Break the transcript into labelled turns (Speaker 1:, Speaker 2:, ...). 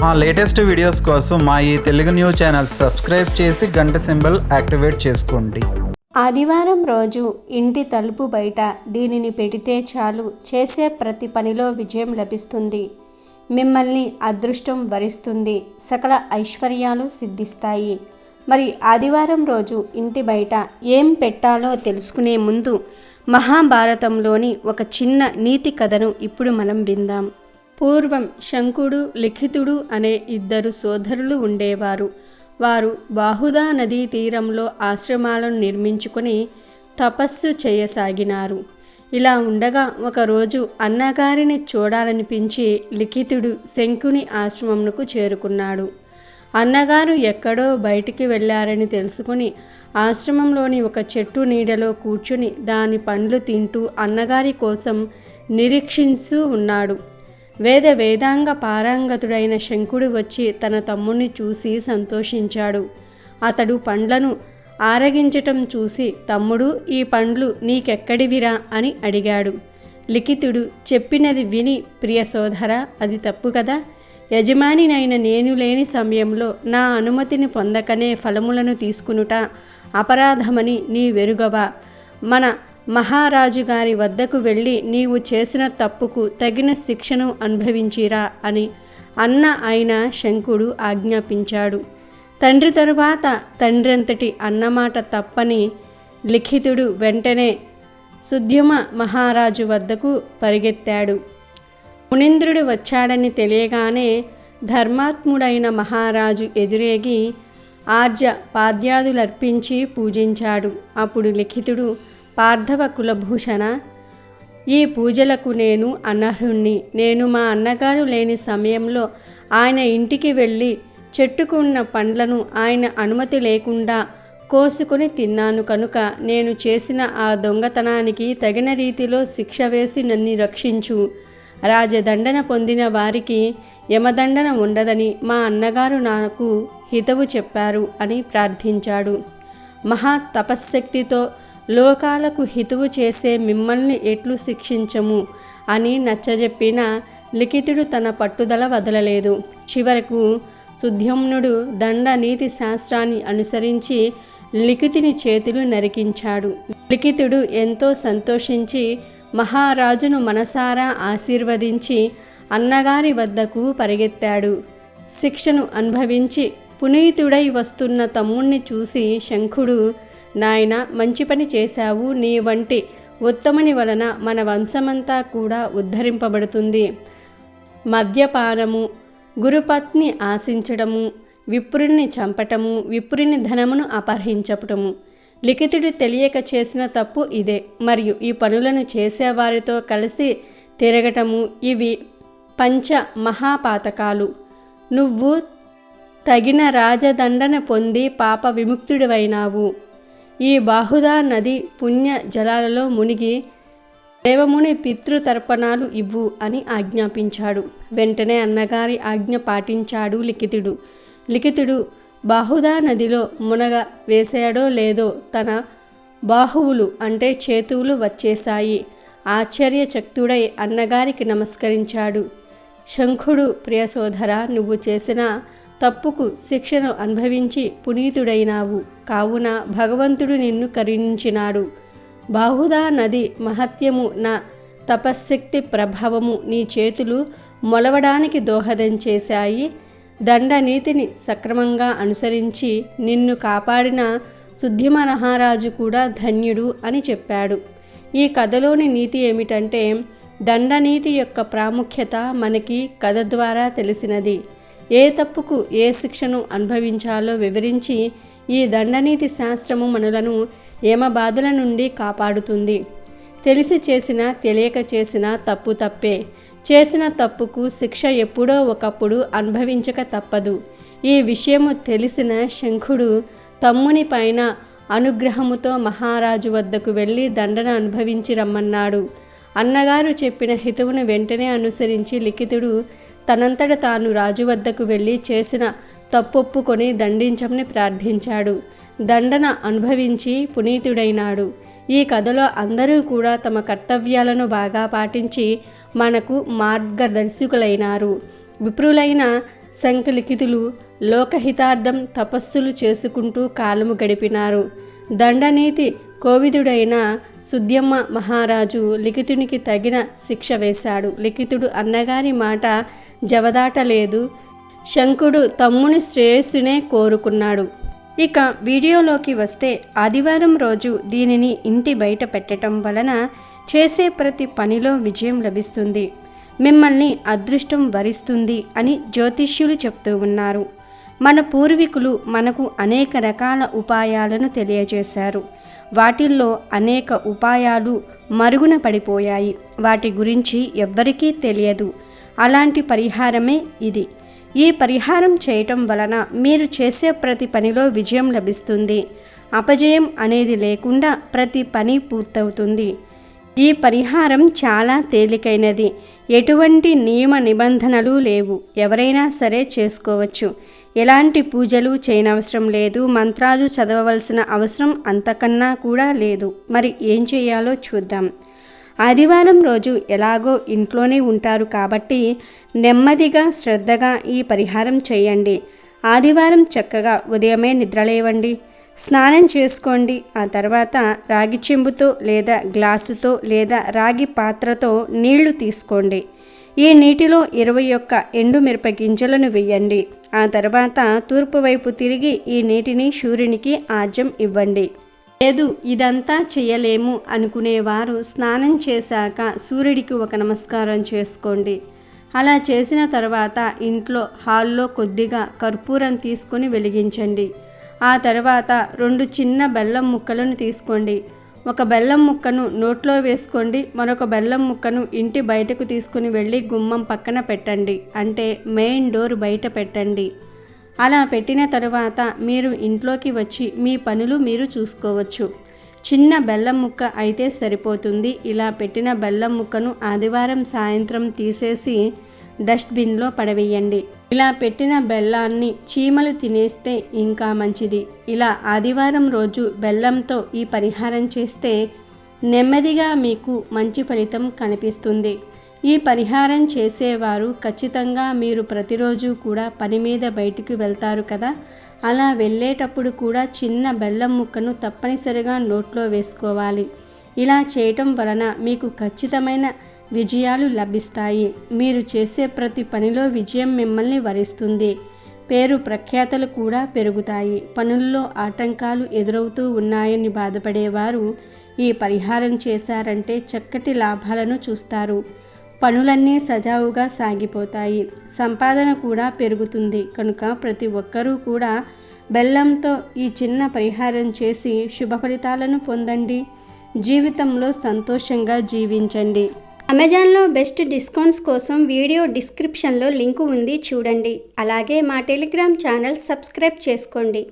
Speaker 1: మా latest videos కోసం మా ఈ తెలుగు న్యూస్ ఛానల్ సబ్స్క్రైబ్ చేసి గంట సింబల్ యాక్టివేట్ చేసుకోండి.
Speaker 2: ఆదివారం రోజు ఇంటి తలుపు బయట దీనిని పెడితే చాలు, చేసే ప్రతి పనిలో విజయం లభిస్తుంది. మిమ్మల్ని అదృష్టం వరిస్తుంది, సకల ఐశ్వర్యాలు సిద్ధిస్తాయి. మరి ఆదివారం రోజు ఇంటి బయట ఏం పెట్టాలో తెలుసుకునే ముందు మహాభారతంలోని ఒక చిన్న నీతి కథను ఇప్పుడు మనం విందాం. పూర్వం శంకుడు, లిఖితుడు అనే ఇద్దరు సోదరులు ఉండేవారు. వారు బాహుదా నదీ తీరంలో ఆశ్రమాలను నిర్మించుకొని తపస్సు చేయసాగినారు. ఇలా ఉండగా ఒకరోజు అన్నగారిని చూడాలనిపించి లిఖితుడు శంకుని ఆశ్రమంకు చేరుకున్నాడు. అన్నగారు ఎక్కడో బయటికి వెళ్ళారని తెలుసుకుని ఆశ్రమంలోని ఒక చెట్టు నీడలో కూర్చుని దాని పండ్లు తింటూ అన్నగారి కోసం నిరీక్షిస్తూ ఉన్నాడు. వేదాంగ పారంగతుడైన శంకుడు వచ్చి తన తమ్ముణ్ణి చూసి సంతోషించాడు. అతడు పండ్లను ఆరగించటం చూసి, తమ్ముడు, ఈ పండ్లు నీకెక్కడివిరా అని అడిగాడు. లిఖితుడు చెప్పినది విని, ప్రియ సోదరా, అది తప్పు కదా. యజమానినైన నేను లేని సమయంలో నా అనుమతిని పొందకనే ఫలములను తీసుకునుట అపరాధమని నీ వెరుగవా? మన మహారాజు గారి వద్దకు వెళ్ళి నీవు చేసిన తప్పుకు తగిన శిక్షను అనుభవించిరా అని అన్న అయిన శంకుడు ఆజ్ఞాపించాడు. తండ్రి తరువాత తండ్రంతటి అన్నమాట తప్పని లిఖితుడు వెంటనే సుద్యుమ మహారాజు వద్దకు పరిగెత్తాడు. మునీంద్రుడు వచ్చాడని తెలియగానే ధర్మాత్ముడైన మహారాజు ఎదురేగి ఆర్జ పాద్యాదులర్పించి పూజించాడు. అప్పుడు లిఖితుడు, పార్థవ కులభూషణ, ఈ పూజలకు నేను అనర్హుణ్ణి. నేను మా అన్నగారు లేని సమయంలో ఆయన ఇంటికి వెళ్ళి చెట్టుకు ఉన్న పండ్లను ఆయన అనుమతి లేకుండా కోసుకొని తిన్నాను కనుక నేను చేసిన ఆ దొంగతనానికి తగిన రీతిలో శిక్ష వేసి నన్ను రక్షించు. రాజదండన పొందిన వారికి యమదండన ఉండదని మా అన్నగారు నాకు హితవు చెప్పారు అని ప్రార్థించాడు. మహా తపశ్శక్తితో లోకాలకు హితువు చేసే మిమ్మల్ని ఎట్లు శిక్షించము అని నచ్చజెప్పిన లిఖితుడు తన పట్టుదల వదలలేదు. చివరకు సుద్యుమ్నుడు దండ నీతి శాస్త్రాన్ని అనుసరించి లిఖితుని చేతులు నరికించాడు. లిఖితుడు ఎంతో సంతోషించి మహారాజును మనసారా ఆశీర్వదించి అన్నగారి వద్దకు పరిగెత్తాడు. శిక్షను అనుభవించి పునీతుడై వస్తున్న తమ్ముణ్ణి చూసి శంఖుడు, నాయన, మంచి పని చేశావు. నీ వంటి ఉత్తముని వలన మన వంశమంతా కూడా ఉద్ధరింపబడుతుంది. మద్యపానము, గురుపత్ని ఆశించడము, విప్రుని చంపటము, విప్రుని ధనమును అపహరించటము లిఖితుడు తెలియక చేసిన తప్పు ఇదే. మరియు ఈ పనులను చేసేవారితో కలిసి తిరగటము, ఇవి పంచ మహాపాతకాలు. నువ్వు తగిన రాజదండన పొంది పాప విముక్తుడివైనావు. ఈ బాహుదా నది పుణ్య జలాలలో మునిగి దేవముని పితృతర్పణాలు ఇవ్వు అని ఆజ్ఞాపించాడు. వెంటనే అన్నగారి ఆజ్ఞ పాటించాడు లిఖితుడు. లిఖితుడు బాహుదా నదిలో మునగ వేసాడో లేదో తన బాహువులు అంటే చేతువులు వచ్చేశాయి. ఆశ్చర్యచక్తుడై అన్నగారికి నమస్కరించాడు. శంఖుడు, ప్రియ సోదర, నువ్వు చేసిన తప్పుకు శిక్షను అనుభవించి పునీతుడైనావు. కావున భగవంతుడు నిన్ను కరుణించినాడు. బాహుదా నది మహత్యము, నా తపశ్శక్తి ప్రభావము నీ చేతులు మొలవడానికి దోహదం చేశాయి. దండనీతిని సక్రమంగా అనుసరించి నిన్ను కాపాడిన సుద్యుమ మహారాజు కూడా ధన్యుడు అని చెప్పాడు. ఈ కథలోని నీతి ఏమిటంటే, దండనీతి యొక్క ప్రాముఖ్యత మనకి కథ ద్వారా తెలిసినది. ఏ తప్పుకు ఏ శిక్షను అనుభవించాలో వివరించి ఈ దండనీతి శాస్త్రము మనలను యమబాధల నుండి కాపాడుతుంది. తెలిసి చేసిన, తెలియక చేసిన తప్పు తప్పే. చేసిన తప్పుకు శిక్ష ఎప్పుడో ఒకప్పుడు అనుభవించక తప్పదు. ఈ విషయము తెలిసిన శంఖుడు తమ్ముని పైన అనుగ్రహముతో మహారాజు వద్దకు వెళ్ళి దండన అనుభవించి రమ్మన్నాడు. అన్నగారు చెప్పిన హితవును వెంటనే అనుసరించి లిఖితుడు తనంతట తాను రాజు వద్దకు వెళ్ళి చేసిన తప్పొప్పుకొని దండించమని ప్రార్థించాడు. దండన అనుభవించి పునీతుడైనాడు. ఈ కథలో అందరూ కూడా తమ కర్తవ్యాలను బాగా పాటించి మనకు మార్గదర్శకులైనారు. విప్రులైన శంఖలిఖితులు లోకహితార్థం తపస్సులు చేసుకుంటూ కాలము గడిపినారు. దండనీతి కోవిదుడైన సుద్యమ్మ మహారాజు లిఖితునికి తగిన శిక్ష వేశాడు. లిఖితుడు అన్నగారి మాట జవదాటలేదు. శంఖుడు తమ్ముని శ్రేయస్సునే కోరుకున్నాడు. ఇక వీడియోలోకి వస్తే, ఆదివారం రోజు దీనిని ఇంటి బయట పెట్టడం వలన చేసే ప్రతి పనిలో విజయం లభిస్తుంది, మిమ్మల్ని అదృష్టం వరిస్తుంది అని జ్యోతిష్యులు చెప్తూ ఉన్నారు. మన పూర్వీకులు మనకు అనేక రకాల ఉపాయాలను తెలియజేశారు. వాటిల్లో అనేక ఉపాయాలు మరుగున పడిపోయాయి. వాటి గురించి ఎవ్వరికీ తెలియదు. అలాంటి పరిహారమే ఇది. ఈ పరిహారం చేయటం వలన మీరు చేసే ప్రతి పనిలో విజయం లభిస్తుంది. అపజయం అనేది లేకుండా ప్రతి పని పూర్తవుతుంది. ఈ పరిహారం చాలా తేలికైనది. ఎటువంటి నియమ నిబంధనలు లేవు. ఎవరైనా సరే చేసుకోవచ్చు. ఎలాంటి పూజలు చేయనవసరం లేదు. మంత్రాలు చదవవలసిన అవసరం అంతకన్నా కూడా లేదు. మరి ఏం చేయాలో చూద్దాం. ఆదివారం రోజు ఎలాగో ఇంట్లోనే ఉంటారు కాబట్టి నెమ్మదిగా శ్రద్ధగా ఈ పరిహారం చేయండి. ఆదివారం చక్కగా ఉదయమే నిద్రలేవండి, స్నానం చేసుకోండి. ఆ తర్వాత రాగి చెంబుతో లేదా గ్లాసుతో లేదా రాగి పాత్రతో నీళ్లు తీసుకోండి. ఈ నీటిలో 21 ఎండుమిరప గింజలను వేయండి. ఆ తర్వాత తూర్పు వైపు తిరిగి ఈ నీటిని సూర్యునికి ఆజ్యం ఇవ్వండి. లేదు, ఇదంతా చేయలేము అనుకునేవారు స్నానం చేశాక సూర్యుడికి ఒక నమస్కారం చేసుకోండి. అలా చేసిన తర్వాత ఇంట్లో హాల్లో కొద్దిగా కర్పూరం తీసుకొని వెలిగించండి. ఆ తర్వాత 2 చిన్న బెల్లం ముక్కలను తీసుకోండి. ఒక బెల్లం ముక్కను నోట్లో వేసుకోండి. మరొక బెల్లం ముక్కను ఇంటి బయటకు తీసుకుని వెళ్ళి గుమ్మం పక్కన పెట్టండి. అంటే మెయిన్ డోర్ బయట పెట్టండి. అలా పెట్టిన తరువాత మీరు ఇంట్లోకి వచ్చి మీ పనులు మీరు చూసుకోవచ్చు. చిన్న బెల్లం ముక్క అయితే సరిపోతుంది. ఇలా పెట్టిన బెల్లం ముక్కను ఆదివారం సాయంత్రం తీసేసి డస్ట్బిన్లో పడవేయండి. ఇలా పెట్టిన బెల్లాన్ని చీమలు తినేస్తే ఇంకా మంచిది. ఇలా ఆదివారం రోజు బెల్లంతో ఈ పరిహారం చేస్తే నెమ్మదిగా మీకు మంచి ఫలితం కనిపిస్తుంది. ఈ పరిహారం చేసేవారు ఖచ్చితంగా మీరు ప్రతిరోజు కూడా పని మీద బయటికి వెళ్తారు కదా, అలా వెళ్ళేటప్పుడు కూడా చిన్న బెల్లం ముక్కను తప్పనిసరిగా నోట్లో వేసుకోవాలి. ఇలా చేయటం వలన మీకు ఖచ్చితమైన విజయాలు లభిస్తాయి. మీరు చేసే ప్రతి పనిలో విజయం మిమ్మల్ని వరిస్తుంది. పేరు ప్రఖ్యాతలు కూడా పెరుగుతాయి. పనుల్లో ఆటంకాలు ఎదురవుతూ ఉన్నాయని బాధపడేవారు ఈ పరిహారం చేశారంటే చక్కటి లాభాలను చూస్తారు. పనులన్నీ సజావుగా సాగిపోతాయి. సంపాదన కూడా పెరుగుతుంది. కనుక ప్రతి ఒక్కరూ కూడా బెల్లంతో ఈ చిన్న పరిహారం చేసి శుభ ఫలితాలను పొందండి. జీవితంలో సంతోషంగా జీవించండి. అమెజాన్లో బెస్ట్ డిస్కౌంట్స్ కోసం వీడియో డిస్క్రిప్షన్లో లింకు ఉంది, చూడండి. అలాగే మా టెలిగ్రామ్ ఛానల్ సబ్స్క్రైబ్ చేసుకోండి.